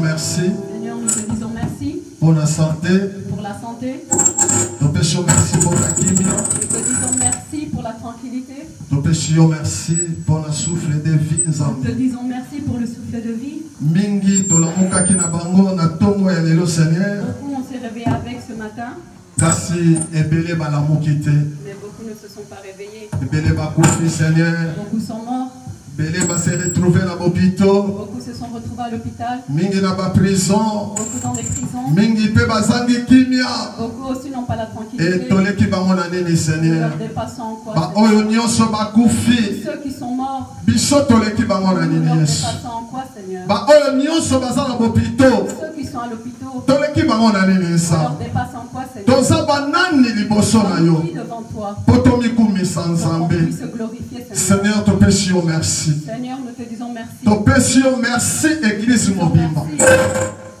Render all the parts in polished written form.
Merci. Seigneur, nous te disons merci pour la santé. Pour la santé. Nous te disons merci pour la kimia. Nous te disons merci pour la tranquillité. Nous te disons merci pour le souffle de vie. Nous te disons merci pour le souffle de vie. Mingi to la mukaki na bango na tongo ya lelo Seigneur. Beaucoup on s'est réveillé avec ce matin. Kasi ebele ba la mukite. Mais beaucoup ne se sont pas réveillés. Ebele ba kufi Seigneur. Beaucoup sont morts. Ebele ba se retrouver dans l'hôpital. Beaucoup se sont retrouvés à l'hôpital. Mingi na ba prison. Beaucoup dans des prisons. Mingi pe bazangi kimia. Beaucoup aussi n'ont pas la tranquillité. Et toleki bango na nini Seigneur. Leur dépassant en quoi? Ba oyo nyonso ba kufi. Ceux qui sont morts. Biso toleki bango na nini Leur Yesu. dépassant en quoi, Seigneur? Ba oyo nyonso baza na l'hôpital. Ceux qui sont à l'hôpital. Toleki bango na nini sa. Leur dépassant quoi, Seigneur? Toza banani liboso na yo. Qui devant toi? Potomi kumisa Pour qu'on nzambe. puisse se glorifier, Seigneur. Seigneur, topesi yo merci. Seigneur, nous te disons merci. Topesi yo merci église mobimba.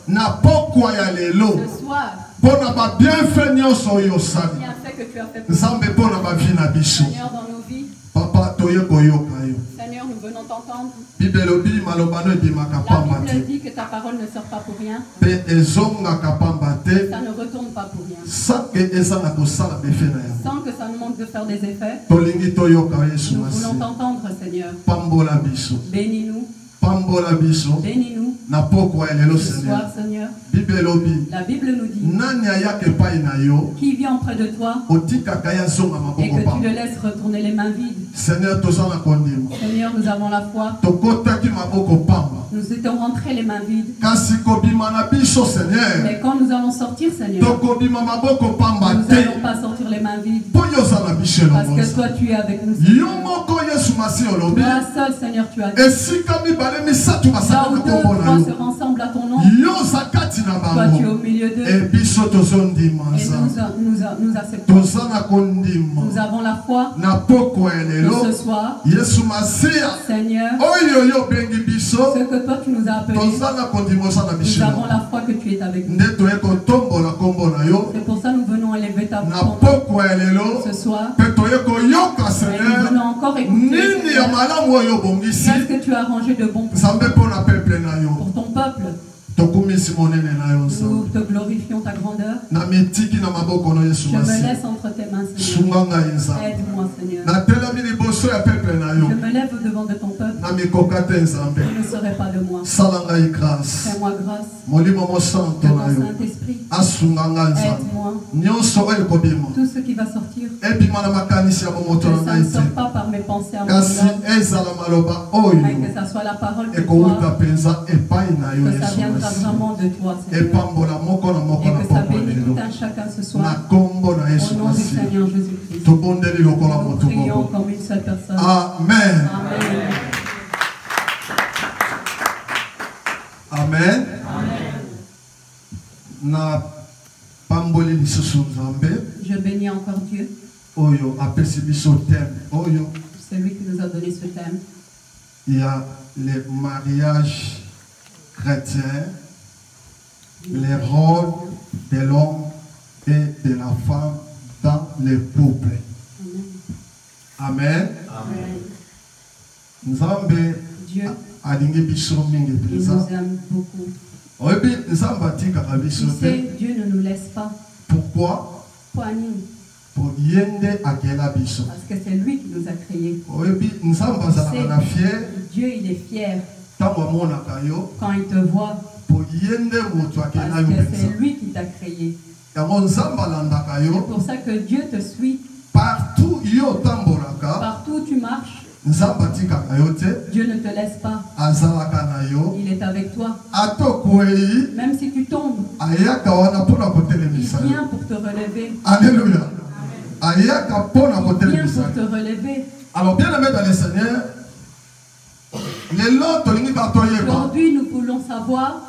Na pokwa ya lelo. Ce soir, Pona ba bienfait nyonso oyo osali. bien fait que tu as fait pour Nzambe pona ba vie na biso. Seigneur dans nos vies. Papa toye koyoka yo. Seigneur, nous venons t'entendre. Bible lobi malobano ebimaka La pamba Bible te. dit que ta parole ne sort pas pour rien. Pe ezongaka pamba te. Ça ne retourne pas pour rien. Sake eza na kosala befe na yango. Sans que ça nous manque de faire des effets. Tolingi toyoka Yesu Nous masi. voulons t'entendre, Seigneur. Pambola biso. Bénis-nous. Pambola biso. Bénis-nous. Na pokwa ya lelo Ce Seigneur. soir, Seigneur. Bible lobi. La Bible nous dit Nani ayake pai na yo. qui vient auprès de toi Otikaka ya zonga et maboko que tu pamba. le laisses retourner les mains vides. Seigneur toza na kondima. Seigneur, nous avons la foi. Tokotaki maboko pamba. Nous étions rentrés les mains vides. Kasi kobima na biso Seigneur. Mais quand nous allons sortir, Seigneur, Tokobima maboko pamba nous te. n'allons pas sortir les mains vides. Po yoza na biso Parce que elongo. toi, tu es avec nous. Yo Seigneur. moko Yesu masi olobi. Toi seul, Seigneur, tu as dit. Esika mibale misatu Là basaka où na deux, kombo na trois yo. se rassemblent à ton nom, Yo zakati na toi, tu es au bango. milieu d'eux. E biso tozondima Et nzambe. nous acceptons. Toza na kondima. Nous avons la foi Na pokwa ya que lelo. ce soir, Yesu masia. Seigneur, Oyo yo bengi biso. ce que toi tu nous as appelé, Toza na kondima oza na nous biso. avons la foi que tu es avec nous. Nde toye kotombola kombo na yo. C'est pour ça que nous venons élever ta Na voix pokwa ya lelo. ce soir. Pe toye koyoka Et nous Seigneur. venons encore écouter Nini ya malamu oyo bongisi. qu'est-ce que tu as arrangé de bon Nzambe mpona peuple na yo. pour ton peuple. Tokumisi monene na yo Nous nzambe. te glorifions ta grandeur. Na mitiki na maboko na Yesu Je me masi. laisse entre tes mains, Seigneur. Sunga ngai nzambe. Aide-moi, Seigneur. Na telami liboso ya peuple na Je yo. me lève devant de ton peuple. Na mikoka te nzambe. Je ne ne serai pas de moi. Salangai grâce. Fais-moi grâce. Molimo mo santo Que na ton yo. Saint-Esprit Asunganga nzambe. aide-moi. Nyonso oyo kobima. Tout ce qui va sortir, Ebima na makanisi ya momoto na que ça ngai ne sort te. pas par mes pensées à mon Kasi âme, ezala maloba oyo. mais que ça soit la parole de Ekouta toi, penza epai na yo que ça Yesu viendra Messi. vraiment de toi, Seigneur. Epambola moko na moko Et na que ça pokwa bénisse lelo. tout un chacun ce Na soir. kombo na Yesu Au nom du Messi. Seigneur Jésus-Christ. Tobondeli lokola Nous moto prions moko. comme une seule personne. Amen. Amen. Amen. Na pamboli lisusu nzambe Je bénis encore Dieu, oyo apesi biso thème oyo celui qui nous a donné ce thème. il y a les mariages chrétiens, les rôles de l'homme et de la femme dans les couples. Amen. Amen. Amen. Nzambe Dieu, alingi biso mingi il penza. nous aime beaucoup. Oyebi nzambe atikaka biso Tu te. sais, Dieu ne nous laisse pas. Pourquoi? Pourquoi nous? Po yende akela biso. Parce que c'est lui qui nous a créés. Oyebi nzambe azalaka na fier Dieu, il est fier ntango amonaka yo. quand il te voit. Po yende moto akela Parce yo que penza. c'est lui qui t'a créé. Yango nzambe alandaka C'est yo. pour ça que Dieu te suit. Partout yo tambolaka. Partout où tu marches, Nzambe atikaka yo te. Dieu ne te laisse pas. Azalaka na yo. Il est avec toi. Atokwei Même si tu tombes, ayaka wana mpona il kotelemisa yo. vient pour te relever. Alléluia. Ayaka mpona Il vient kotelemisa pour te yo. relever. Alors bien aimé dans le Seigneur, lelo tolingi batoyeba Aujourd'hui, nous voulons savoir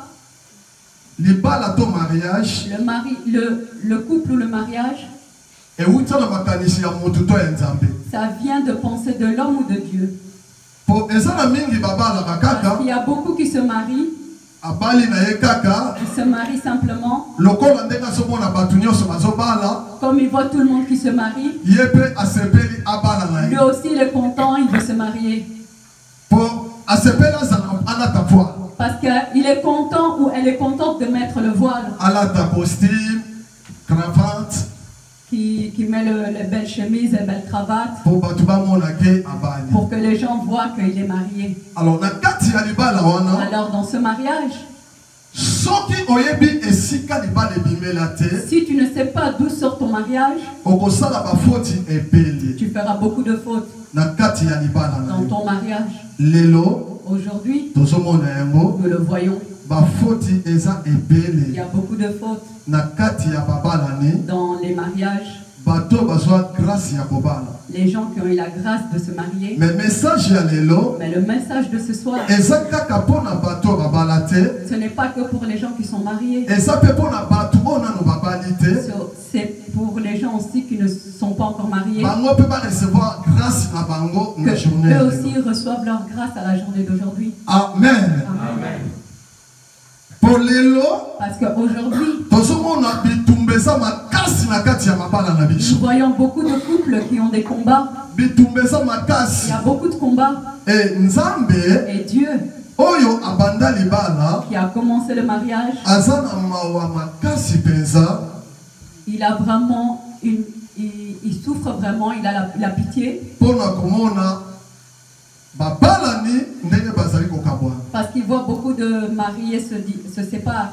libala to mariage le couple ou le mariage, ewuta na makanisi ya motu to ya Nzambe. ça vient de penser de l'homme ou de Dieu. Po eza na mingi babalaka Parce kaka qu'il y a beaucoup qui se marient, abali na ye kaka qui se marient simplement, lokola ndenge azomona bato nyonso bazobala comme il voit tout le monde qui se marie. ye mpe asepeli abala na Lui ye aussi, il est content, il veut se marier. po asepeli azala alata voile Parce qu'il est content ou elle est contente de mettre le voile, alata costume cravate qui met les belles chemises et belles cravates, po bato bamona ke abali. pour que les gens voient qu'il est marié. Alors na kati ya libala wana Alors, dans ce mariage, soki oyebi esika libala ebimela te si tu ne sais pas d'où sort ton mariage, okosala bafoti ebele tu feras beaucoup de fautes na kati ya libala na dans yo. ton mariage. Lelo Aujourd'hui, tozomona yango nous le voyons, bafoti eza il y ebele a beaucoup de fautes na kati ya babalani dans les mariages. bato bazwa grâce ya kobala. Les gens qui ont eu la grâce de se marier. Mais message ya lelo Mais le message de ce soir, eza kaka mpona bato babala te, ce n'est pas que pour les gens qui sont mariés. eza mpe mpona bato oyo nano babali te, C'est pour les gens aussi qui ne sont pas encore mariés, bango mpe barecevoir grâce na bango que na journée ya eux lelo. aussi reçoivent leur grâce à la journée d'aujourd'hui. Amen. Amen. Po lelo Parce qu'aujourd'hui, tozomona bitumba eza makasi na kati ya mabala na nous biso. voyons beaucoup de couples qui ont des combats. Bitumba eza Il makasi. y a beaucoup de combats. E nzambe Et Dieu, oyo abanda libala qui a commencé le mariage, aza na mawa makasi penza il a vraiment il souffre vraiment, il a la pitié, mpona komona babalani ndenge bazali kokabwana. parce qu'il voit beaucoup de mariés se séparent.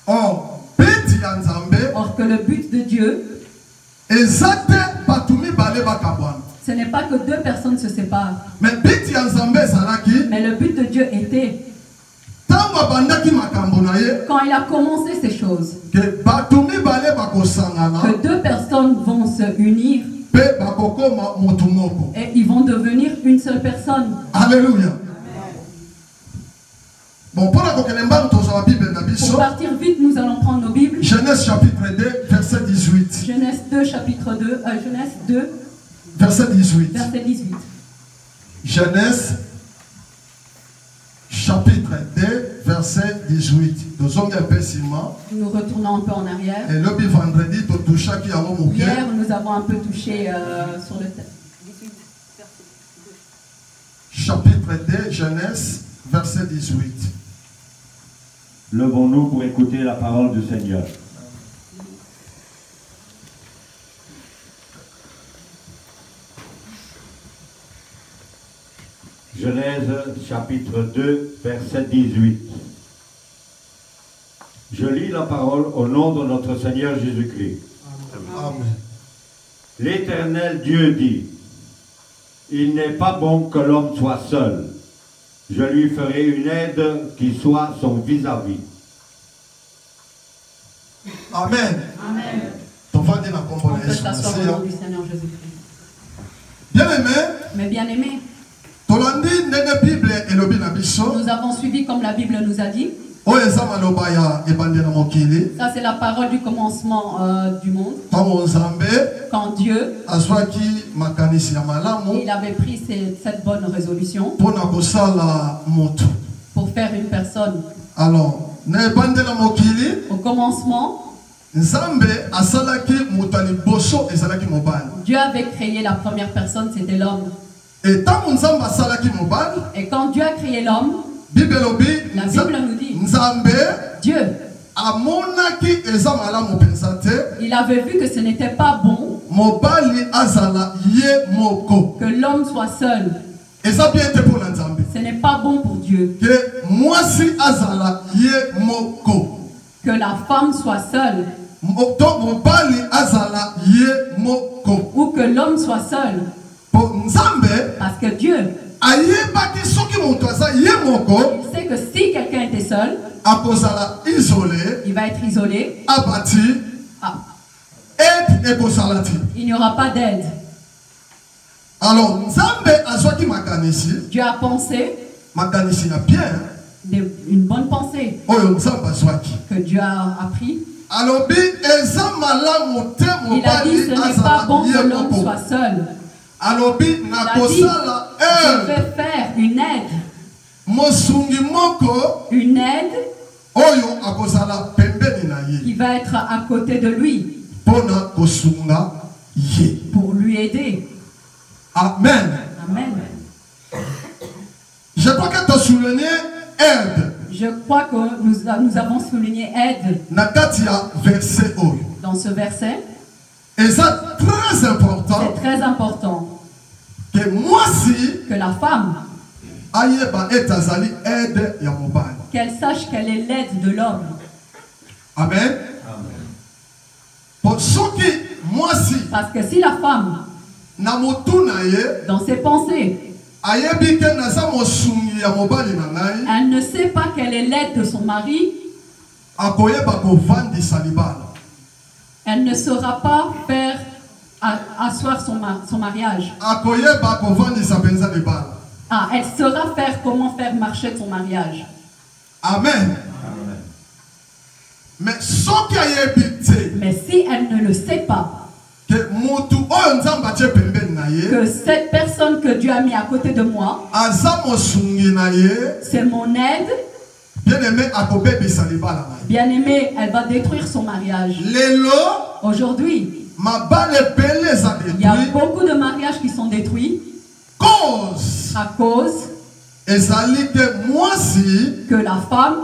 Or biti ya nzambe Or que le but de Dieu, eza te bato mibale bakabwana, ce n'est pas que deux personnes se séparent, me biti ya nzambe ezalaki mais le but de Dieu était, ntango abandaki makambo na ye quand il a commencé ces choses, ke bato mibale bakosangana que deux personnes vont se unir mpe bakokoma motu moko. et ils vont devenir une seule personne. Alléluia. Bon, mpona kokende mbangu tozwa bible na Pour biso. partir vite, nous allons prendre nos Bibles. Genèse chapitre 2 verset 18. Genèse 2, chapitre 2, Genèse 2, Verset 18. verset 18. Genèse chapitre 2 verset 18. Tozongi un peu sima. Nous retournons un peu en arrière. Et le vendredi touchaki yango moke. Hier, nous avons un peu touché sur le thème. Chapitre 2 Genèse verset 18. Levons-nous pour écouter la parole du Seigneur. Genèse chapitre 2, verset 18. Je lis la parole au nom de notre Seigneur Jésus-Christ. Amen. L'Éternel Dieu dit, il n'est pas bon que l'homme soit seul. Je lui ferai une aide qui soit son vis-à-vis. Amen. Amen. Ton frère dit la On combolée. peut s'asseoir au nom du Seigneur Jésus-Christ. Bien aimé, Mais bien aimé, Tolandi nene Bible elobi na biso. nous avons suivi comme la Bible nous a dit. Oyo eza maloba ya ebandeli na mokili. Ça, c'est la parole du commencement du monde. Ntango Nzambe Quand Dieu, azwaki makanisi ya malamu il avait pris cette bonne résolution mpona kosala moto. pour faire une personne. Alors, na ebandeli na mokili, Au commencement, Nzambe asalaki moto ya liboso ezalaki mobali. Dieu avait créé la première personne, c'était l'homme. Et ntango Nzambe asalaki mobali, Et quand Dieu a créé l'homme, Bible elobi la Bible nous dit, Nzambe Dieu, amonaki eza malamu penza te il avait vu que ce n'était pas bon mobali azala ye moko. que l'homme soit seul. Eza bien te mpona Nzambe Ce n'est pas bon pour Dieu ke mwasi azala ye moko. que la femme soit seule To mobali azala ye moko. ou que l'homme soit seul. Po Nzambe Parce que Dieu, ayebaki soki moto aza ye moko il sait que si quelqu'un était seul, akozala isolé il va être isolé. abati Ah, aide ekozala te. il n'y aura pas d'aide. Alors Nzambe azwaki makanisi Dieu a pensé makanisi ya bien une bonne pensée oyo Nzambe azwaki que Dieu a appris. alobi eza malamu te Il a dit ce mobali n'est pas bon azala que ye l'homme moko. soit seul. alobi Il a dit, nakosala je vais faire une aide. mosungi moko Une aide oyo akozala pembeni na ye qui va être à côté de lui mpona kosunga ye. pour lui aider. Amen. Amen. Je crois que tu as souligné aide Je crois que nous avons souligné aide na kati ya verset oyo. dans ce verset. Et ça très important C'est très important que mwasi que la femme, ayeba ete azali aide ya mobali. qu'elle sache qu'elle est l'aide de l'homme. Amen. Po soki mwasi Parce que si la femme, na motu na ye dans ses pensées, ayebi ke naza mosungi ya mobali na ngai, elle ne sait pas qu'elle est l'aide de son mari, akoyeba kovandisa libala. elle ne saura pas faire asseoir son mariage. Akoyeba kovandisa penza libala. Ah, elle saura faire comment faire marcher son mariage. Amen. Mais soki ayebi te Mais si elle ne le sait pas, ke motu oyo Nzambe atie pembeni na ye que cette personne que Dieu a mis à côté de moi, aza mosungi na ye, c'est mon aide, bien aimé akobebisa libala na ye. bien aimée, elle va détruire son mariage. Lelo Aujourd'hui, mabale ebele eza il y a détruit beaucoup de mariages qui sont détruits cause à cause ezali ke mwasi que la femme,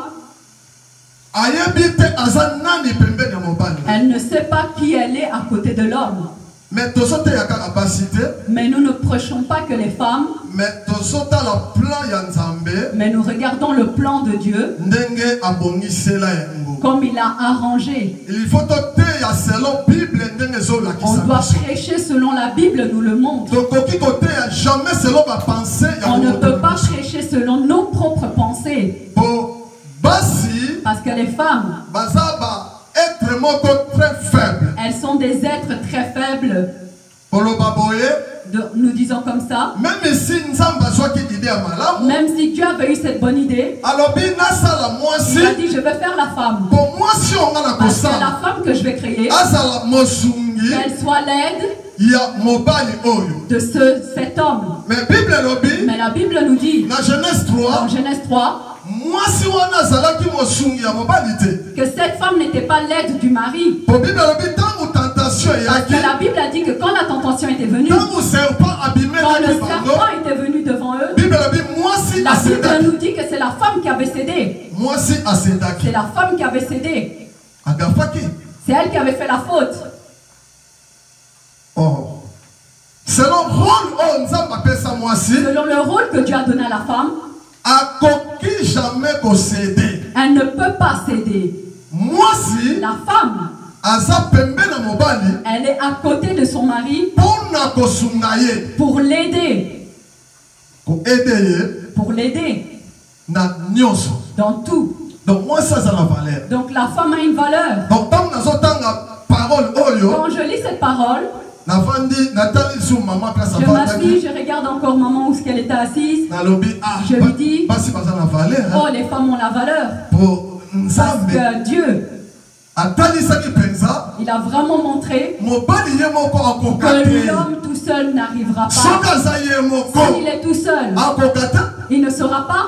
ayebi te aza nani pembeni ya mobali na ye. elle ne sait pas qui elle est à côté de l'homme. Mais tozoteyaka na basi te, Mais nous ne prêchons pas que les femmes, mais tozotala plan ya Nzambe mais nous regardons le plan de Dieu ndenge abongisela yango. comme il a arrangé. Il faut toteya selon Bible ndenge On ezolakisa doit biso. prêcher selon la Bible, nous le montre. Tokoki koteya jamais selon bapense ya On ne moto peut na pas biso. prêcher selon nos propres pensées. Po basi Parce que les femmes, baza ba être moko très faible. elles sont des êtres très faibles. Koloba boye, Nous disons comme ça. même si Nzambe azwaki idée ya malamu, Même si Dieu avait eu cette bonne idée, alobi nasala mwasi, il a dit je vais faire la femme. po mwasi onga na Parce que kosala la femme que je vais créer, azala mosungi qu'elle soit l'aide ya mobali oyo. de cet homme. Mais Bible elobi Mais la Bible nous dit, na Genèse dans 3, Genèse 3, mwasi wana azalaki mosungi ya mobali te. que cette femme n'était pas l'aide du mari. Po Bible elobi ntango tentation Parce eyaki, que la Bible a dit que quand la tentation était venue, ntango serpent quand le abimelaki bango, serpent était venu devant eux, Bible elobi mwasi la Bible asedaki. nous dit que c'est la femme qui avait cédé. Mwasi asedaki. C'est la femme qui avait cédé. Agafaki. C'est elle qui avait fait la faute. Oh. Selon rôle oyo Nzambe apesa mwasi selon le rôle que Dieu a donné à la femme, akoki jamais kosede. elle ne peut pas céder. Mwasi La femme, aza pembeni na mobali elle est à côté de son mari mpona kosunga ye, pour l'aider, koede ye pour l'aider na nyonso. dans tout. Donc mwasi aza na valeur. Donc la femme a une valeur. Donc ntango nazotanga parole oyo Quand je lis cette parole, navandi natali lisusu mama place je m'assis, avandaki je regarde encore maman où est-ce qu'elle était assise. nalobi Je lui dis, basi baza na valeur oh, les femmes ont la valeur. po Parce nzambe que Dieu, atalisaki mpenza il a vraiment montré mobali ye moko akoka que te. l'homme tout seul n'arrivera Soki pas. aza ye moko S'il est tout seul, akoka te. il ne sera pas.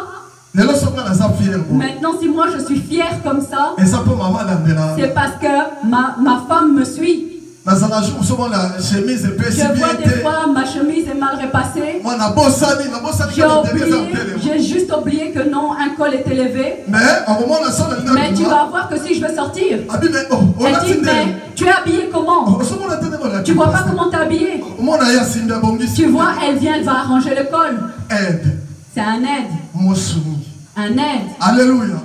Lelo soki naza fier ngo Maintenant, si moi je suis fière comme ça, eza mpo mama alandela c'est parce que ma femme me suit. nazala jour somona chemise epesi Je vois bien des te fois ma chemise est mal repassée. moi nabosani J'ai kaka oublié, derrière telemo j'ai juste oublié que non, un col est élevé. mais akomona so nalinga Mais tu vas voir que si je veux sortir, abi mais elle olati dit, nde mais tu es habillé comment? osomona te ndenge olati Tu vois pas comment tu es habillé? omona ye asimbi abongisi Tu vois, elle vient, elle va arranger le col. aide C'est un aide. mosungi Un aide. alléluia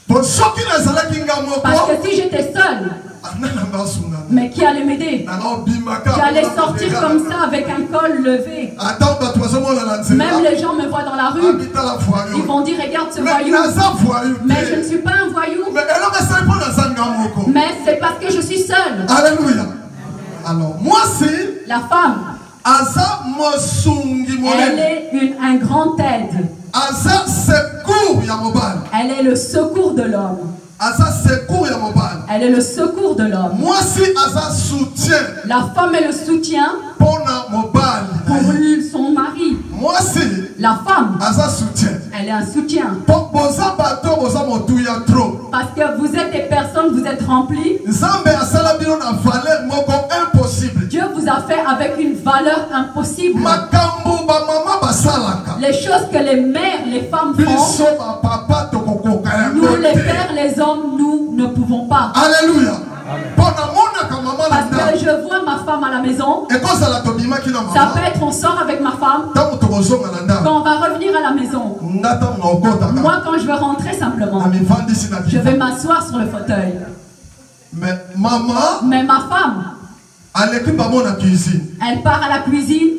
po soki nazalaki nga Parce moko que si j'étais seule, ananga asunga mais qui allait m'aider? nanga obimaka J'allais sortir comme ça avec un col levé. ata bato bazomona na nzela Même les gens me voient dans la rue. abitala Ils voyou vont dire, regarde ce mais voyou. naza voyou Mais je ne te suis pas un voyou. mais eloko esali mpo naza nga moko Mais c'est parce que je suis seule. alléluia alors mwasi La femme, aza mosungi elle monene est un grand aide. aza secours ya mobali Elle est le secours de l'homme. aza secours ya mobali Elle est le secours de l'homme. mwasi aza soutien La femme est le soutien mpona mobali na pour ye. son mari. mwasi La femme, aza soutien elle est un soutien. mpo boza bato boza motuya trop Parce que vous êtes des personnes, vous êtes remplis. nzambe asala bino na valeur moko impossible Dieu vous a fait avec une valeur impossible. makambo bamama basalaka Les choses que les mères, les femmes font, biso bapapa tokokoka nous yango les te pères, les hommes, nous ne pouvons pas. alléluia mpo namonaka mama na Parce ndako que je vois ma femme à la maison. ekozala tobimaki na Ça mama peut être on sort avec ma femme. ntango tokozonga na ndako Quand on va revenir à la maison. nga ntango naokotaka Moi, quand je veux rentrer simplement, na mivandisi na je vais divan m'asseoir sur le fauteuil. mais mama Mais ma femme, aleki bango na cuisine elle part à la cuisine.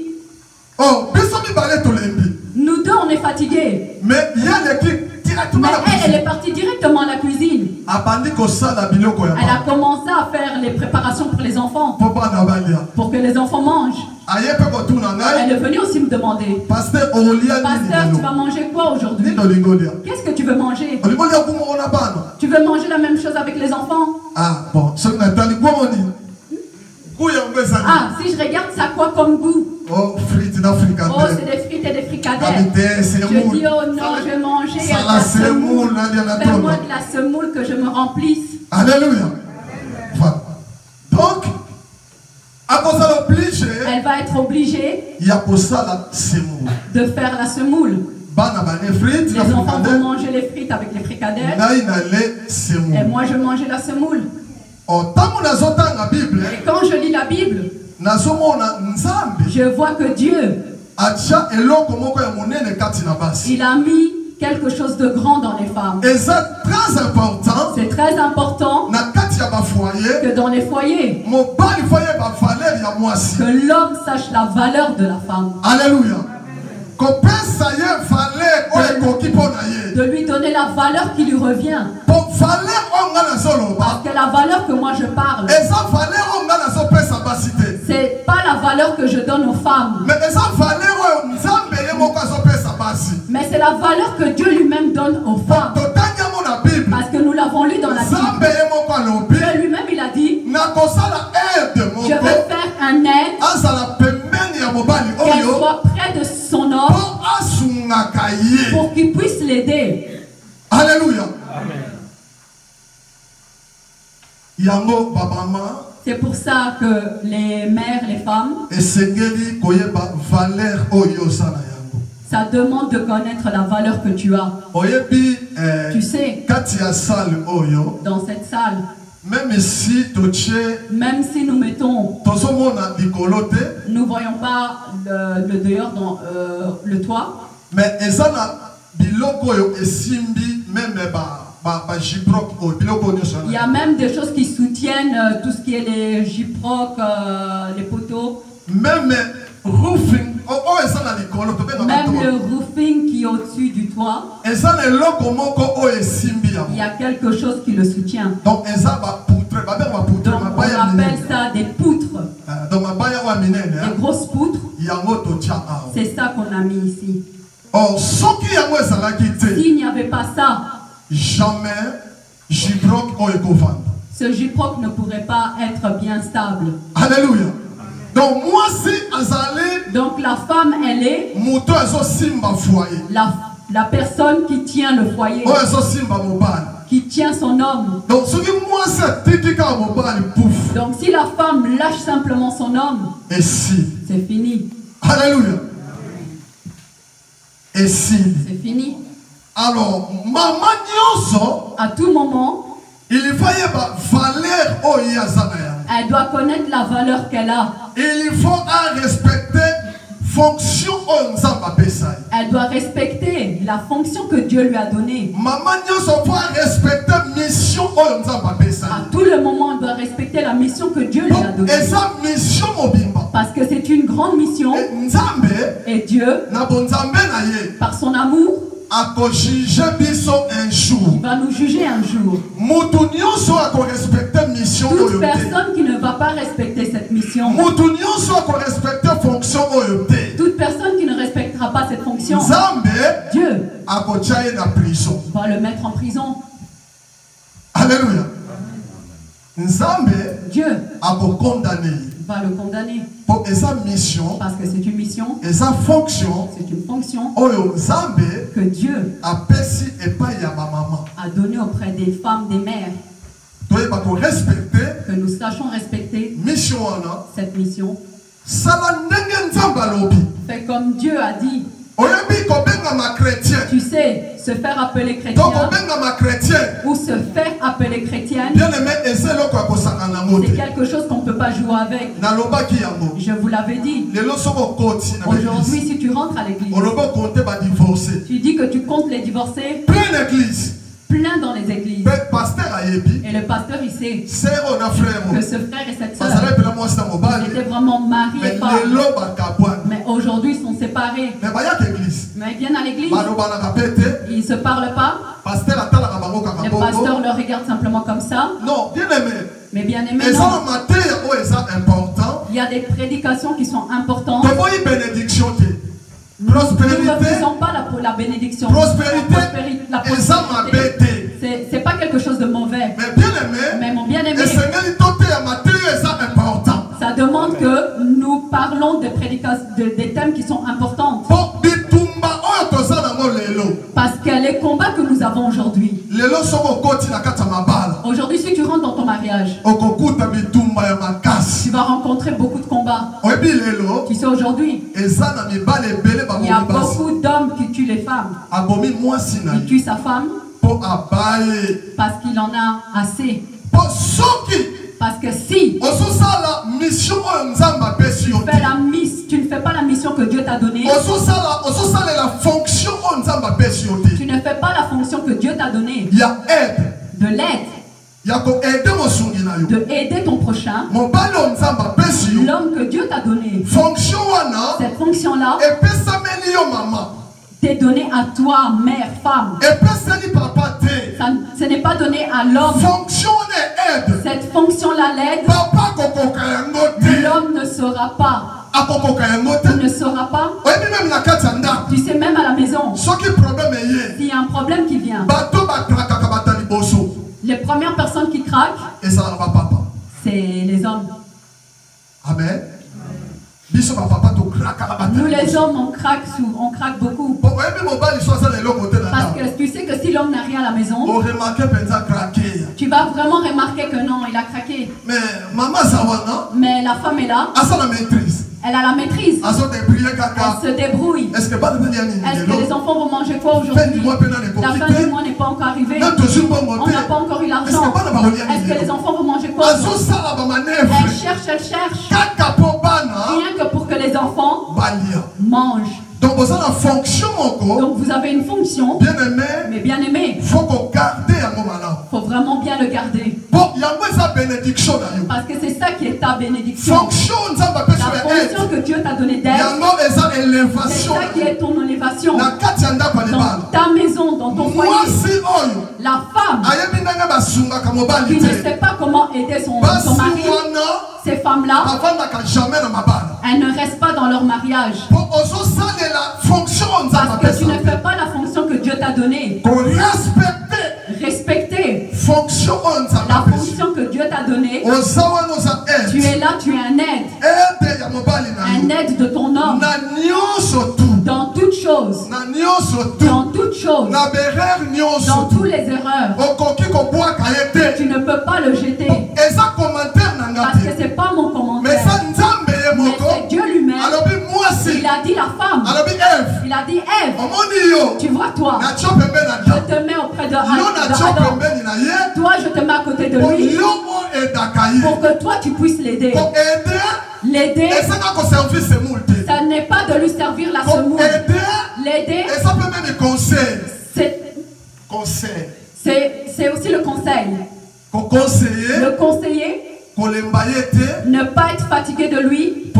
oh biso mibale tolembi Nous deux, on est fatigués. mais ye aleki directement Mais na elle, elle cuisine est partie directement à la cuisine. abandi kosala biloko ya Elle a bana commencé à faire les préparations pour les enfants, mpo bana balia pour que les enfants mangent. aye mpe kotuna Elle ngai est venue aussi me demander, paster olia Pasteur, nini tu vas manger quoi aujourd'hui? nini olingi olia Qu'est-ce que tu veux manger? olingi olia kumoko na bana Tu veux manger la même chose avec les enfants? ah bon soki natali kuomo nini ku yango ezali Ah, si je regarde ça quoi comme goût? oh frite na Oh, frikadere c'est des frites et des fricadelles. Kamite, Je semoule. dis, oh non, je vais manger Ça, de la la semoule. semoule, il y en a Fais-moi trop. de la semoule que je me remplisse. Alléluia. Voilà. Donc, à cause de l'oblige, Elle va être obligée il y a pour ça la semoule. de faire la semoule. Bana bane frites, Les la enfants vont fricadelle. manger les frites avec les fricadelles. Ngai na le Et semoule. moi, je mangeais la semoule. Oh, tango nazotanga Bible, Et quand je lis la Bible, nazomona Nzambe je vois que Dieu, atia eloko moko ya monene kati na basi. il a mis quelque chose de grand dans les femmes. Et c'est très important C'est très important na kati ya ba foyer, que dans les foyers, mobali foyer ba valeur ya mwasi. que l'homme sache la valeur de la femme. Alléluia. Kopesa ye valeur oyo ekoki mpo na ye. De lui donner la valeur qui lui revient. Po valeur oyo nga nazoloba Parce que la valeur que moi je parle, eza valeur oyo nga nazopesa basi te. c'est pas la valeur que je donne aux femmes, Mais eza valeur oyo Nzambe ye moko azopesa basi. mais c'est la valeur que Dieu lui-même donne aux femmes. Totangi yango na Bible. Parce que nous l'avons lu dans la Nzambe Bible. ye moko alobi Dieu lui-même, il a dit, nakosala aide je vais moko faire un aide, azala pembeni ya mobali qu'elle oyo soit près de son homme mpo asungaka ye. pour qu'il puisse l'aider. Alléluia. Yango babama C'est pour ça que les mères, les femmes, esengeli koyeba valeur oyo oza na yango. ça demande de connaître la valeur que tu as. Oyebi Tu sais, kati ya salle oyo dans cette salle, Même si Même si nous mettons, nous ne voyons pas le dehors dans le toit, mais il y a même des choses qui soutiennent tout ce qui est les gyprocs, les poteaux, même roofing, même le roofing qui est au-dessus du toit. Il y a quelque chose qui le soutient. Donc on appelle ça des poutres, des grosses poutres. C'est ça qu'on a mis ici. S'il n'y avait pas ça, jamais ce gyproc ne pourrait pas être bien stable. Alléluia. Donc moi c'est azalé. Donc la femme, elle est la personne qui tient le foyer, qui tient son homme. Donc si la femme lâche simplement son homme, c'est fini. Alléluia. Et si c'est fini. Alors maman Nyonso, à tout moment, il faut y avoir valeur. Elle doit connaître la valeur qu'elle a. Il faut respecter fonction. Elle doit respecter la fonction que Dieu lui a donnée. Maman Nyonso doit respecter mission. À tout le moment, elle doit respecter la mission que Dieu lui a donnée. Et sa mission mobimba. Parce que c'est une grande mission. Et Dieu, par son amour, il va nous juger un jour. Toute personne qui ne va pas respecter cette mission, toute personne qui ne respectera pas cette fonction, Dieu va le mettre en prison. Alléluia. Dieu va le condamner. Pour sa mission, parce que c'est une mission, et sa fonction, c'est une fonction que Dieu a donné auprès des femmes, des mères. Que nous sachions respecter cette mission. Fait comme Dieu a dit. Tu sais, se faire appeler chrétien ou se faire appeler chrétienne, c'est quelque chose qu'on ne peut pas jouer avec. Je vous l'avais dit. Aujourd'hui, si tu rentres à l'église, tu dis que tu comptes les divorcer. Plein dans les églises. Et le pasteur, il sait que ce frère et cette soeur étaient vraiment mari et femme. Mais aujourd'hui, ils sont séparés. Mais ils viennent à l'église. Ils ne se parlent pas. Le pasteur le regarde simplement comme ça. Non, bien aimé. Mais bien aimé, non. Il y a des prédications qui sont importantes. Nous ne refusons pas la bénédiction. La prospérité. C'est pas quelque chose de mauvais. Mais mon bien-aimé, ça demande que nous parlons des thèmes qui sont importants. Parce que les combats que nous avons aujourd'hui, si tu rentres dans ton mariage, tu vas rencontrer beaucoup de combats. Tu sais, aujourd'hui, il y a beaucoup d'hommes qui tuent les femmes. Il tue sa femme parce qu'il en a assez. Parce que si tu ne fais pas la mission que Dieu t'a donnée, tu ne fais pas la fonction que Dieu t'a donnée, de l'aide, de aider ton prochain, l'homme que Dieu t'a donné, cette fonction-là t'est donnée à toi, mère, femme. Ce n'est pas donné à l'homme. Cette fonction-là, l'aide, l'homme ne saura pas. Il ne saura pas. Tu sais, même à la maison, s'il y a un problème qui vient, les premières personnes qui craquent, c'est les hommes. Amen. Nous les hommes, on craque beaucoup. Parce que tu sais que si l'homme n'a rien à la maison, tu vas vraiment remarquer que non, il a craqué. Mais la femme est là. Elle a la maîtrise. Elle se débrouille. Est-ce que les enfants vont manger quoi aujourd'hui? La fin du mois n'est pas encore arrivée. On n'a pas encore eu l'argent. Est-ce que les enfants vont manger quoi? Elle cherche. Rien que pour que les enfants mangent. Donc vous avez une fonction. Bien aimé. Mais bien aimé. Il faut garder un moment là. Faut vraiment bien le garder. Parce que c'est ça qui est ta bénédiction. La fonction que Dieu t'a donnée d'être. C'est ça qui est ton élévation. Dans ta maison, dans ton foyer. La femme qui ne sait pas comment aider son mari. Ces femmes-là, elles ne restent pas dans leur mariage. Parce que tu ne fais pas la fonction que Dieu t'a donnée. Respecter la fonction que Dieu t'a donnée. Tu es là, tu es un aide. Un aide de ton homme. Dans toutes choses. Dans toutes choses. Dans toutes les erreurs. Tu ne peux pas le jeter. Parce que c'est pas mon commentaire. Mais c'est Dieu lui-même. Il a dit la femme. Il a dit Ève. Tu vois toi. Je te mets auprès de Adam. Toi je te mets à côté de lui. Pour que toi tu puisses l'aider. L'aider. Ça n'est pas de lui servir la semoule. L'aider. C'est aussi le conseil. Le conseiller. Ne pas être fatigué de lui.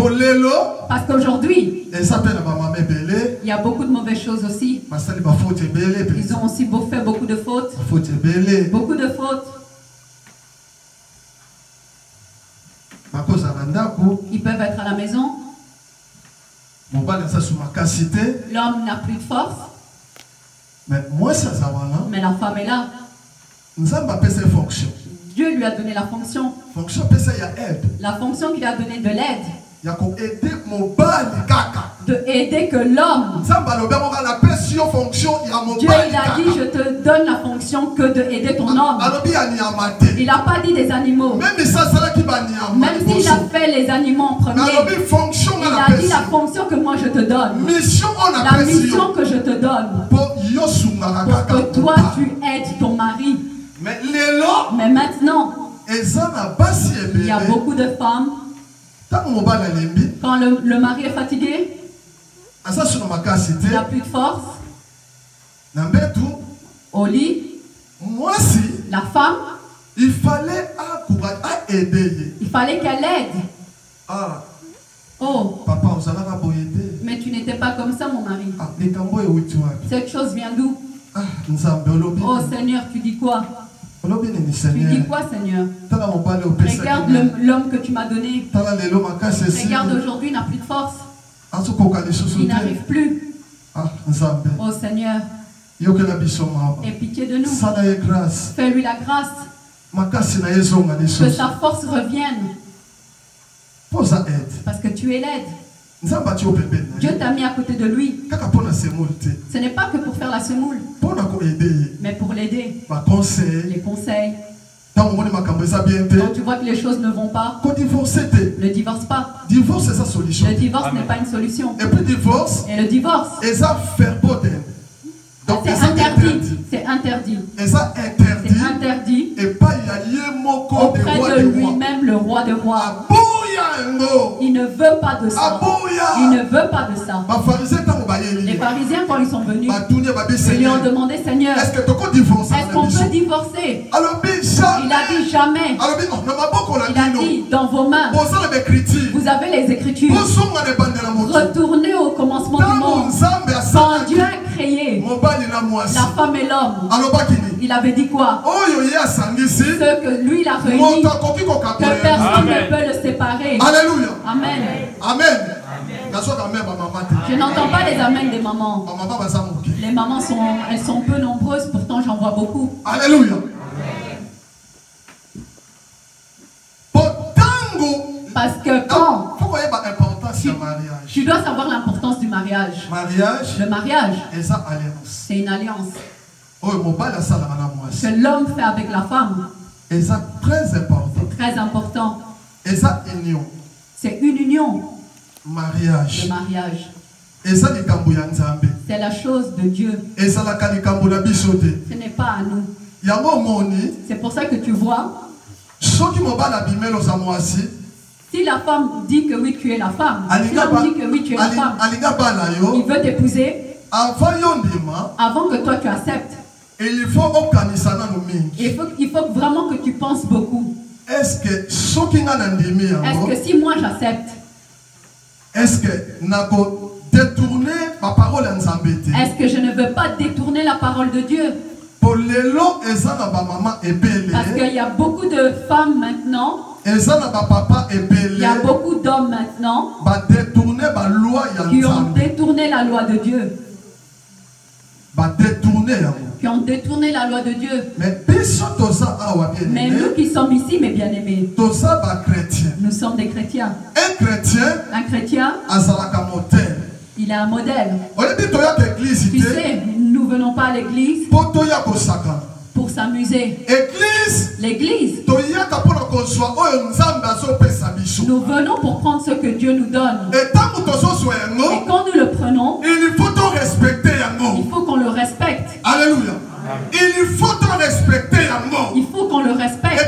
Parce qu'aujourd'hui, il y a beaucoup de mauvaises choses aussi. Ils ont aussi fait beaucoup de fautes. Beaucoup de fautes. Ils peuvent être à la maison. L'homme n'a plus de force. Mais la femme est là. Dieu lui a donné la fonction. La fonction qu'il a donnée de l'aide. De aider que l'homme. Dieu il a dit je te donne la fonction que de aider ton homme. Il n'a pas dit des animaux. Même s'il a fait les animaux en premier. Il a dit la fonction que moi je te donne. La mission que je te donne. Pour que toi tu aides ton mari. Mais maintenant, il y a beaucoup de femmes. Quand le mari est fatigué, il n'a plus de force. Au lit, la femme, il fallait qu'elle aide. Oh, papa, mais tu n'étais pas comme ça, mon mari. Cette chose vient d'où? Oh Seigneur, tu dis quoi? Tu dis quoi, Seigneur? Regarde l'homme que tu m'as donné. Regarde aujourd'hui, il n'a plus de force. Il n'arrive plus. Oh Seigneur, aie pitié de nous. Fais-lui la grâce. Que sa force revienne. Parce que tu es l'aide. Dieu t'a mis à côté de lui. Ce n'est pas que pour faire la semoule, mais pour l'aider. Les conseils. Quand tu vois que les choses ne vont pas, ne divorce pas. Le divorce n'est pas une solution. Et le divorce, c'est interdit. C'est interdit. C'est interdit. Auprès de lui-même, le roi de rois. Il ne veut pas de ça. Il ne veut pas de ça. Les pharisiens, quand ils sont venus, ils lui ont demandé, Seigneur, est-ce qu'on peut divorcer? Il a dit jamais. Il a dit, dans vos mains, vous avez les Écritures. Retournez au commencement du monde. Quand Dieu a créé la femme et l'homme, il avait dit quoi? Ce que lui il a réuni, que personne ne peut le séparer. Alléluia. Amen. Amen. Je n'entends pas les amens des mamans. Les mamans elles sont peu nombreuses, pourtant j'en vois beaucoup. Alléluia. Parce que quand tu dois savoir l'importance du mariage. Le mariage, c'est une alliance que l'homme fait avec la femme. C'est très important. C'est une union. mariage. Le mariage. C'est C'est la chose de Dieu. Ce n'est pas à nous. C'est pour ça que tu vois, si la femme dit que oui, tu es la femme, si l'homme dit que oui, tu es la femme, il veut t'épouser, avant que toi tu acceptes, il faut vraiment que tu penses beaucoup. Est-ce que si moi j'accepte, est-ce que je ne veux pas détourner la parole de Dieu? Parce qu'il y a beaucoup de femmes maintenant, il y a beaucoup d'hommes maintenant qui ont détourné la loi de Dieu. Qui ont détourné la loi de Dieu. Mais nous qui sommes ici, mes bien-aimés, nous sommes des chrétiens. Un chrétien, il a un modèle. Tu sais, nous ne venons pas à l'église pour s'amuser. L'église, nous venons pour prendre ce que Dieu nous donne. Et quand nous le prenons, il faut qu'on le respecte. Alléluia. Il faut te respecter. Il faut qu'on le respecte.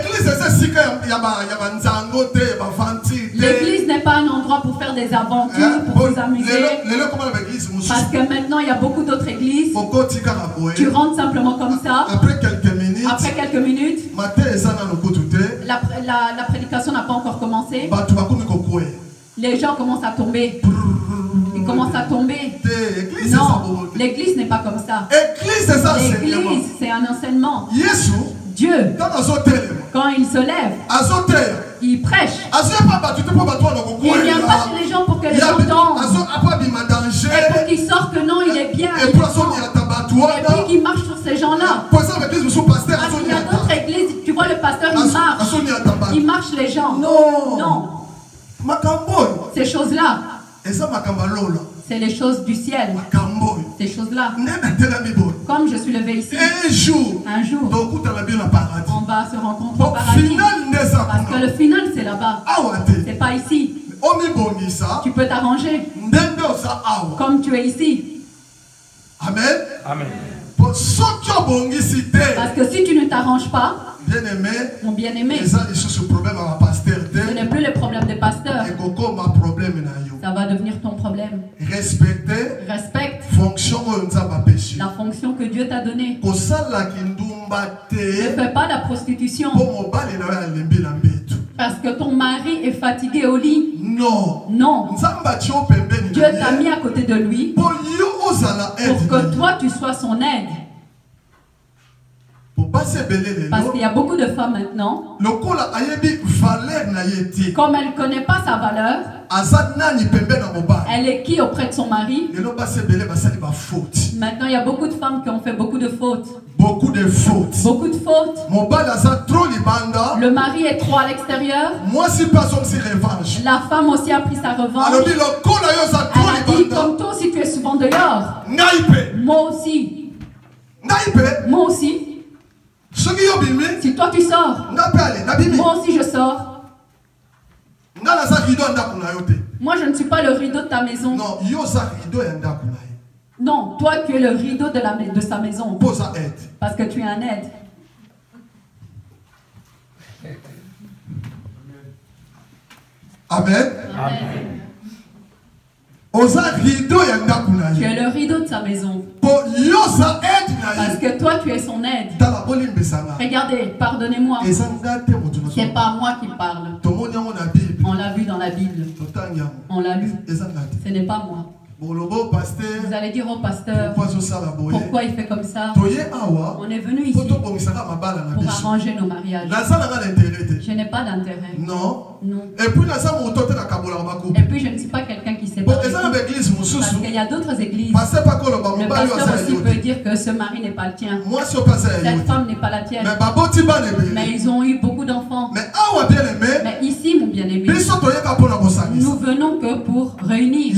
L'église n'est pas un endroit pour faire des aventures, pour vous amuser. Parce que maintenant il y a beaucoup d'autres églises. Tu rentres simplement comme ça. Après quelques minutes, la prédication n'a pas encore commencé. Les gens commencent à tomber. Ils commencent à tomber. Non, l'église n'est pas comme ça. L'église, c'est un enseignement. Dieu, quand il se lève, il prêche. Il ne vient pas chez les gens pour que les gens dansent. Et pour qu'ils sortent que non, il est bien. Et puis qu'il marche sur ces gens-là. Parce qu'il y a d'autres églises, tu vois le pasteur, il marche. Il marche les gens. Non. Ces choses-là, c'est les choses du ciel. Ces choses-là. Comme je suis levé ici, un jour, on va se rencontrer au paradis. Parce que le final, c'est là-bas. C'est pas ici. Tu peux t'arranger comme tu es ici. Amen. Amen. Parce que si tu ne t'arranges pas, mon bien-aimé, ce n'est plus le problème des pasteurs. Ça va devenir ton problème. Respecte la fonction que Dieu t'a donnée. Ne fais pas la prostitution parce que ton mari est fatigué au lit. Non. Dieu t'a mis à côté de lui pour que toi tu sois son aide. Parce qu'il y a beaucoup de femmes maintenant, comme elle ne connaît pas sa valeur, elle est qui auprès de son mari. Maintenant il y a beaucoup de femmes qui ont fait beaucoup de fautes. Le mari est trop à l'extérieur. La femme aussi a pris sa revanche. Elle a dit, comme toi aussi tu es souvent dehors, moi aussi. Si toi tu sors, moi aussi je sors. Moi je ne suis pas le rideau de ta maison. Non, toi tu es le rideau de sa maison. Parce que tu es un aide. Amen. Tu es le rideau de sa maison. Parce que toi tu es son aide. Regardez, pardonnez-moi. C'est pas moi qui parle. On l'a vu dans la Bible. On l'a lu. Ce n'est pas moi. Vous allez dire au pasteur, pourquoi il fait comme ça? On est venu ici pour arranger nos mariages. Je n'ai pas d'intérêt. Non. Et puis je ne suis pas quelqu'un qui sépare. Parce qu'il y a d'autres églises. Le pasteur aussi peut dire que ce mari n'est pas le tien. Cette femme n'est pas la tienne. Mais ils ont eu beaucoup d'enfants. Mais ici, mon bien-aimé, nous venons que pour réunir.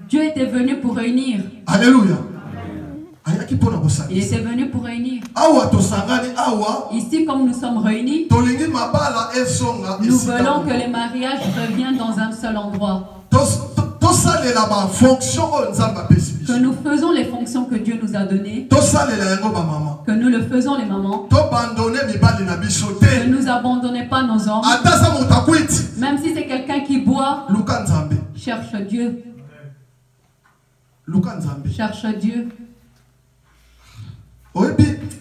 Dieu était venu pour réunir. Alléluia. Il était venu pour réunir. Ici, comme nous sommes réunis, nous voulons que les mariages reviennent dans un seul endroit. Que nous faisons les fonctions que Dieu nous a données. Que nous le faisons les mamans. Que nous n'abandonnons pas nos hommes. Même si c'est quelqu'un qui boit, cherche Dieu. Cherche Dieu.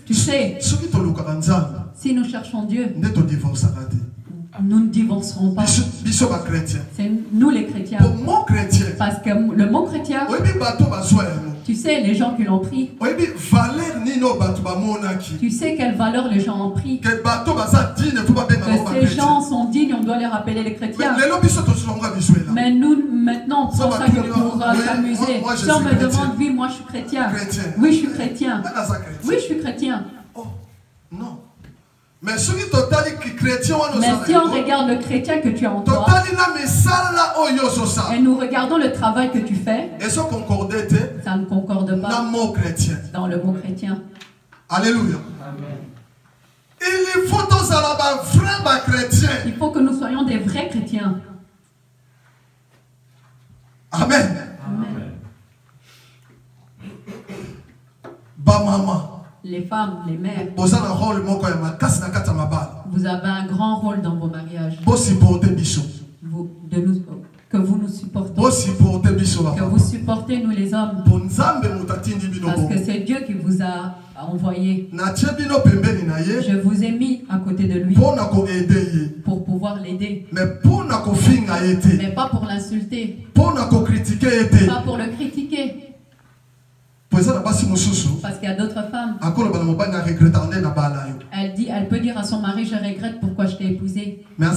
Tu sais, si nous cherchons Dieu, nous ne divorcerons pas. C'est nous les chrétiens. Parce que le mot chrétien, tu sais, les gens qui l'ont pris, tu sais quelle valeur les gens ont pris. Que ces gens sont dignes, on doit les rappeler les chrétiens. Mais nous, maintenant, on prend ça que pour s'amuser. Si on me demande, oui, moi je suis chrétien. Oui, je suis chrétien. Oui, je suis chrétien. Non. Mais si on regarde le chrétien que tu as en toi, et nous regardons le travail que tu fais, ça ne concorde pas dans le mot chrétien. Alléluia. Il faut que nous soyons des vrais chrétiens. Amen. Amen. Les femmes, les mères, vous avez un grand rôle dans vos mariages. Que vous nous supportez. Que vous supportez nous les hommes. Parce que c'est Dieu qui vous a envoyé. Je vous ai mis à côté de lui pour pouvoir l'aider. Mais pas pour l'insulter. Pas pour le critiquer. Parce qu'il y a d'autres femmes. Elle peut dire à son mari, je regrette pourquoi je t'ai épousée. Mais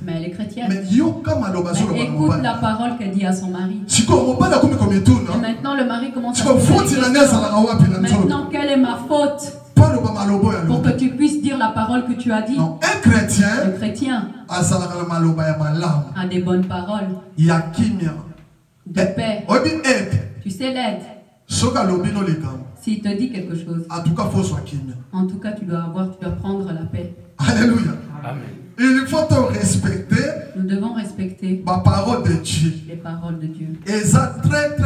elle est chrétienne. Mais écoute la parole qu'elle dit à son mari. Et maintenant le mari commence à poser des questions. Maintenant, quelle est ma faute pour que tu puisses dire la parole que tu as dit? Non, un chrétien, le chrétien a des bonnes paroles de paix. Tu sais l'aide. S'il te dit quelque chose, en tout cas, tu dois prendre la paix. Alléluia. Amen. Il faut respecter. Nous devons respecter la parole de Dieu. Les paroles de Dieu. Et ça très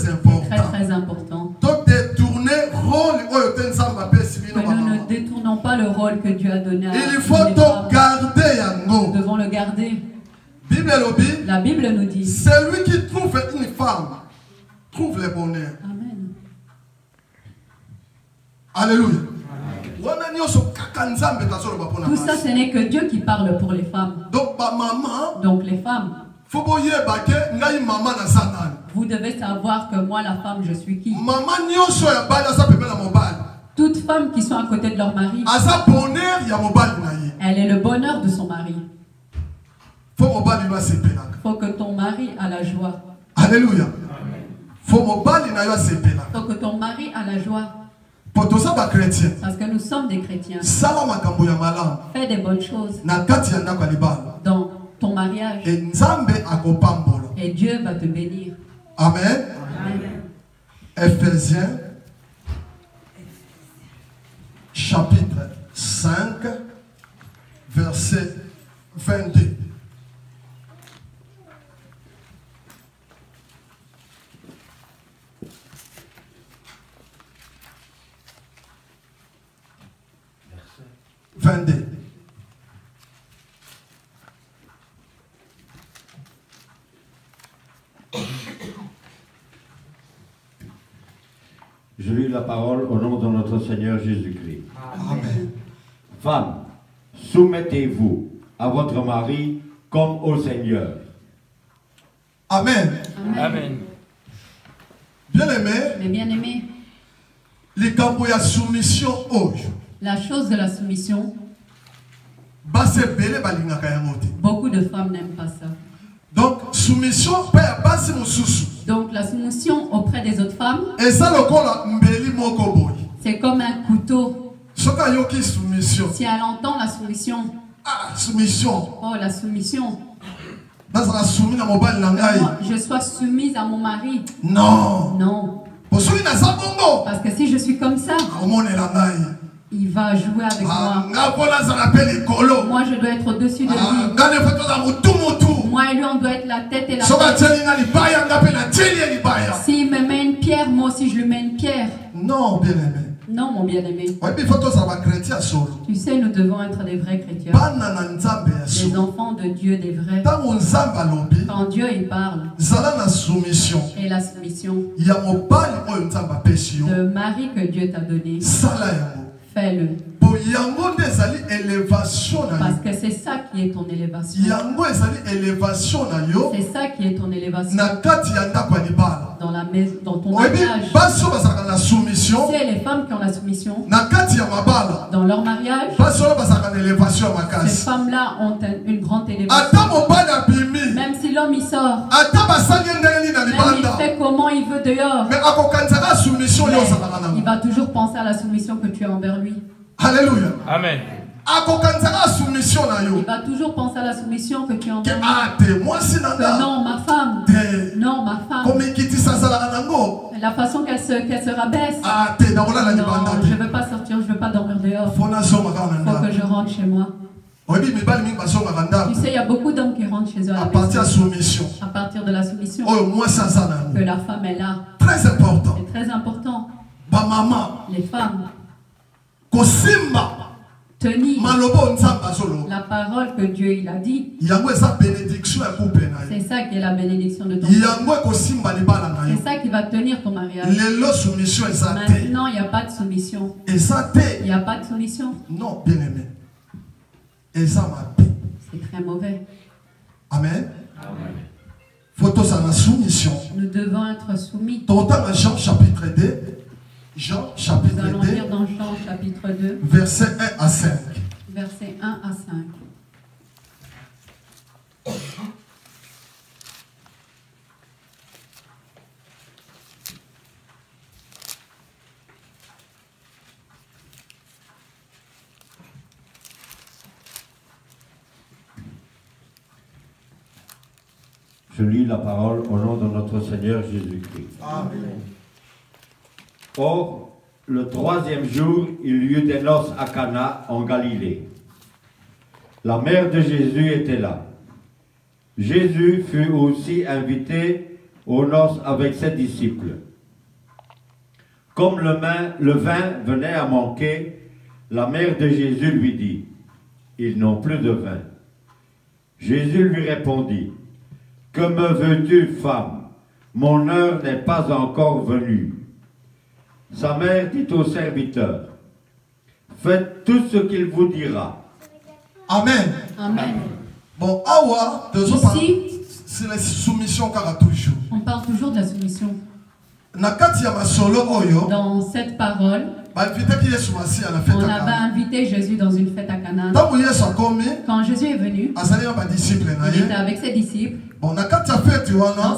important. Très important. Que nous ne détournons pas le rôle que Dieu a donné à nous. Il faut garder. Nous devons le garder. La Bible nous dit, celui qui trouve une femme trouve le bonheur. Amen. Alléluia. Tout ça, ce n'est que Dieu qui parle pour les femmes. Donc les femmes, vous devez savoir que moi, la femme, je suis qui? Toutes femmes qui sont à côté de leur mari, elle est le bonheur de son mari. Il faut que ton mari a la joie. Alléluia. Il faut que ton mari a la joie. Parce que nous sommes des chrétiens. Fais des bonnes choses dans ton mariage. Et Dieu va te bénir. Amen. Amen. Ephésiens chapitre 5 verset 22. Je lis la parole au nom de notre Seigneur Jésus-Christ. Amen. Femmes, soumettez-vous à votre mari comme au Seigneur. Amen. Amen. Bien-aimé. Mais bien-aimé, la chose de la soumission, beaucoup de femmes n'aiment pas ça. Donc, soumission, donc la soumission auprès des autres femmes, c'est comme un couteau. Si elle entend la soumission, oh la soumission, moi, je sois soumise à mon mari. Non. Non. Parce que si je suis comme ça, il va jouer avec moi. Moi, je dois être au-dessus de lui. Moi et lui, on doit être la tête et la tête. S'il me met une pierre, moi aussi, je lui mets une pierre. Non, bien-aimé. Non, mon bien-aimé. Tu sais, nous devons être des vrais chrétiens. Les enfants de Dieu, des vrais. Quand Dieu il parle, et la soumission de mari que Dieu t'a donné, fais-le. Parce que c'est ça qui est ton élévation. C'est ça qui est ton élévation. Dans la maison, dans ton mariage. C'est les femmes qui ont la soumission. Dans leur mariage, ces femmes-là ont une grande élévation. Même si l'homme il sort, même il fait comment il veut dehors, il va toujours penser à la soumission que tu as envers lui. Alléluia. Amen. Il va toujours penser à la soumission que tu as envers lui. Que non, ma femme. Non, ma femme. La façon qu'elle se rabaisse. Non, je ne veux pas sortir, je ne veux pas dormir dehors. Il faut que je rentre chez moi. Tu sais, il y a beaucoup d'hommes qui rentrent chez eux à partir de la soumission que la femme est là. Très important. C'est très important. Les femmes. Tenir la parole que Dieu il a dit. C'est ça qui est la bénédiction de ton mariage. C'est ça qui va tenir ton mariage. Maintenant, il n'y a pas de soumission. Il n'y a pas de soumission. Non, bien aimé. C'est très mauvais. Amen. Photo ça la soumission. Nous devons être soumis. Jean chapitre 2. Jean chapitre 2. Nous allons lire dans Jean chapitre 2. Verset 1 à 5. Verset 1 à 5. Je lis la parole au nom de notre Seigneur Jésus-Christ. Amen. Or, le 3e jour, il y eut des noces à Cana, en Galilée. La mère de Jésus était là. Jésus fut aussi invité aux noces avec ses disciples. Comme le vin venait à manquer, la mère de Jésus lui dit, « Ils n'ont plus de vin. » Jésus lui répondit, « Que me veux-tu, femme? Mon heure n'est pas encore venue. » Sa mère dit au serviteur, « Faites tout ce qu'il vous dira. » Amen. Amen. Bon, awa, ici, c'est la soumission car toujours. On parle toujours de la soumission. Dans Dans cette parole, on avait invité Jésus dans une fête à Cana. Quand Jésus est venu, il était avec ses disciples. Dans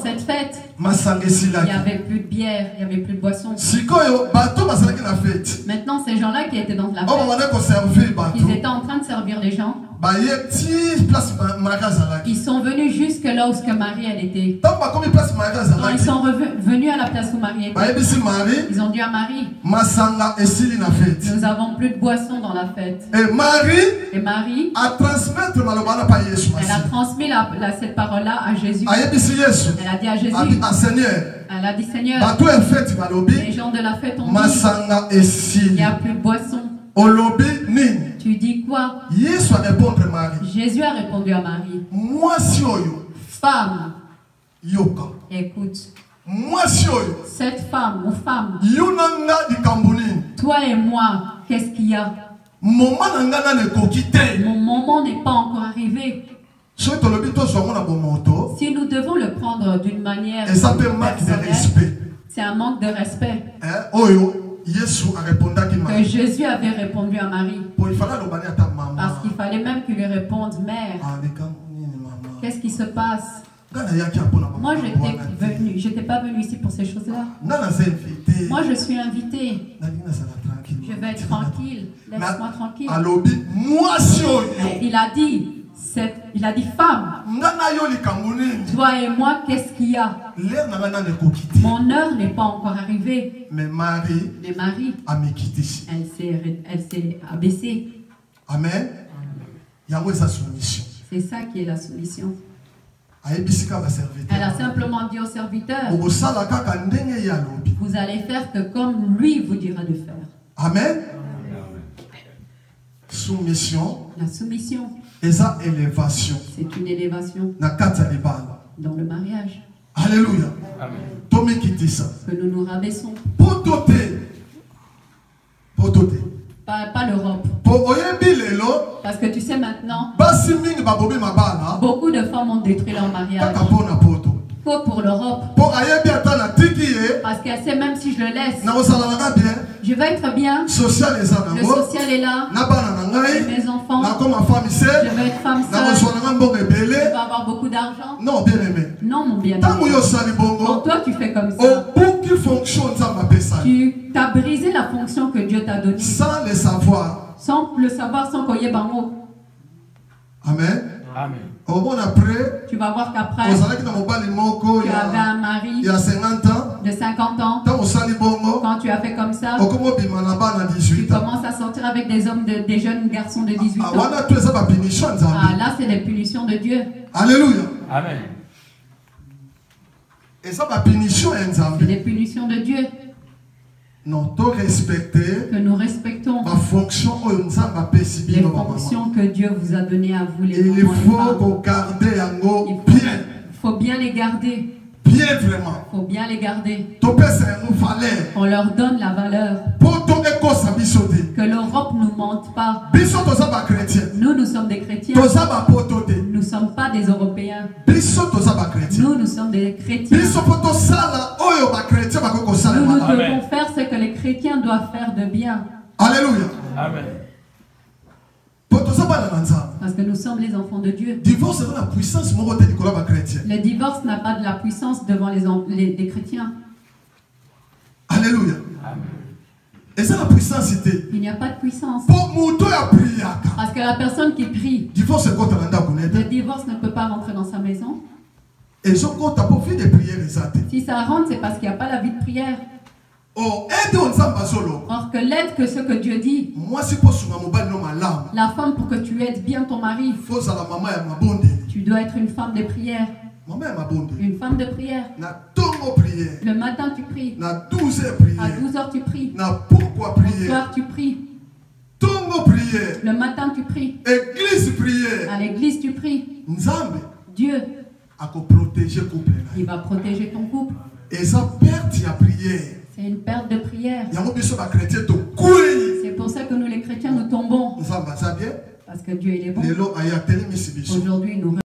cette fête, il n'y avait plus de bière, il n'y avait plus de boisson. Maintenant, ces gens-là qui étaient dans la fête, ils étaient en train de servir les gens. Ils sont venus jusque là où Marie elle était. Quand ils sont venus à la place où Marie était, ils ont dit à Marie, nous avons plus de boisson dans la fête. Et Marie a transmis cette parole-là à Jésus. Elle a dit à Jésus, elle a dit, Seigneur, les gens de la fête ont dit, il n'y a plus de boisson. Tu dis quoi? Jésus a répondu à Marie, femme, écoute, cette femme ou femme, toi et moi, qu'est-ce qu'il y a? Mon moment n'est pas encore arrivé. Si nous devons le prendre d'une manière personnelle, c'est un manque de respect. Que Jésus avait répondu à Marie. Parce qu'il fallait même qu'il lui réponde, mère, qu'est-ce qui se passe? Moi, je n'étais pas venu ici pour ces choses-là. Moi, je suis invité. Je vais être tranquille. Laisse-moi tranquille. Il a dit, Il a dit femme. Toi et moi, qu'est-ce qu'il y a? Mon heure n'est pas encore arrivée. Mais Marie, elle s'est abaissée. Amen. C'est ça qui est la soumission. Elle a simplement dit au serviteur, vous allez faire que comme lui vous dira de faire. Amen. Soumission. La soumission. Et ça, élévation. C'est une élévation. Dans le mariage. Alléluia. Amen. Que nous nous rabaissons. Pas l'Europe. Parce que tu sais maintenant, beaucoup de femmes ont détruit leur mariage. Pour l'Europe. Parce qu'elle sait même si je le laisse, je vais être bien. Le social est là. Et mes enfants, je vais être femme seule. Je vais avoir beaucoup d'argent. Non, bien aimé. Non, mon bien-aimé. Quand toi tu fais comme ça, tu as brisé la fonction que Dieu t'a donnée. Sans le savoir. Sans le savoir, sans qu'on y ait pas mot. Amen. Amen. Après, tu vas voir qu'après, tu avais un mari il y a 50 ans, de 50 ans. Quand tu as fait comme ça, tu commences à sortir avec des hommes, des jeunes garçons de 18 ans. Ah, là, c'est des punitions de Dieu. Alléluia. Amen. Et ça, c'est des punitions de Dieu. Non, que nous respectons les fonctions que Dieu vous a données à vous, les il faut garder bien. Il faut bien les garder. Bien vraiment. Il faut bien les garder. On leur donne la valeur. Que l'Europe ne nous mente pas. Nous sommes des chrétiens. Nous ne sommes pas des Européens. Nous sommes des chrétiens. Nous devons faire ce que les chrétiens doivent faire de bien. Alléluia. Amen. Parce que nous sommes les enfants de Dieu. Le divorce n'a pas de la puissance devant les chrétiens. Alléluia. Amen. Et c'est la puissance. Il n'y a pas de puissance. Parce que la personne qui prie, le divorce ne peut pas rentrer dans sa maison. Si ça rentre, c'est parce qu'il n'y a pas la vie de prière. Or que l'aide que ce que Dieu dit, la femme, pour que tu aides bien ton mari, tu dois être une femme de prière. Une femme de prière. Le matin tu pries. À 12h tu pries. Le soir tu pries. Le matin tu pries. À l'église tu pries. Dieu, il va protéger ton couple. Et ça perte la prière. C'est une perte de prière. C'est pour ça que nous les chrétiens nous tombons. Parce que Dieu il est bon. Aujourd'hui nous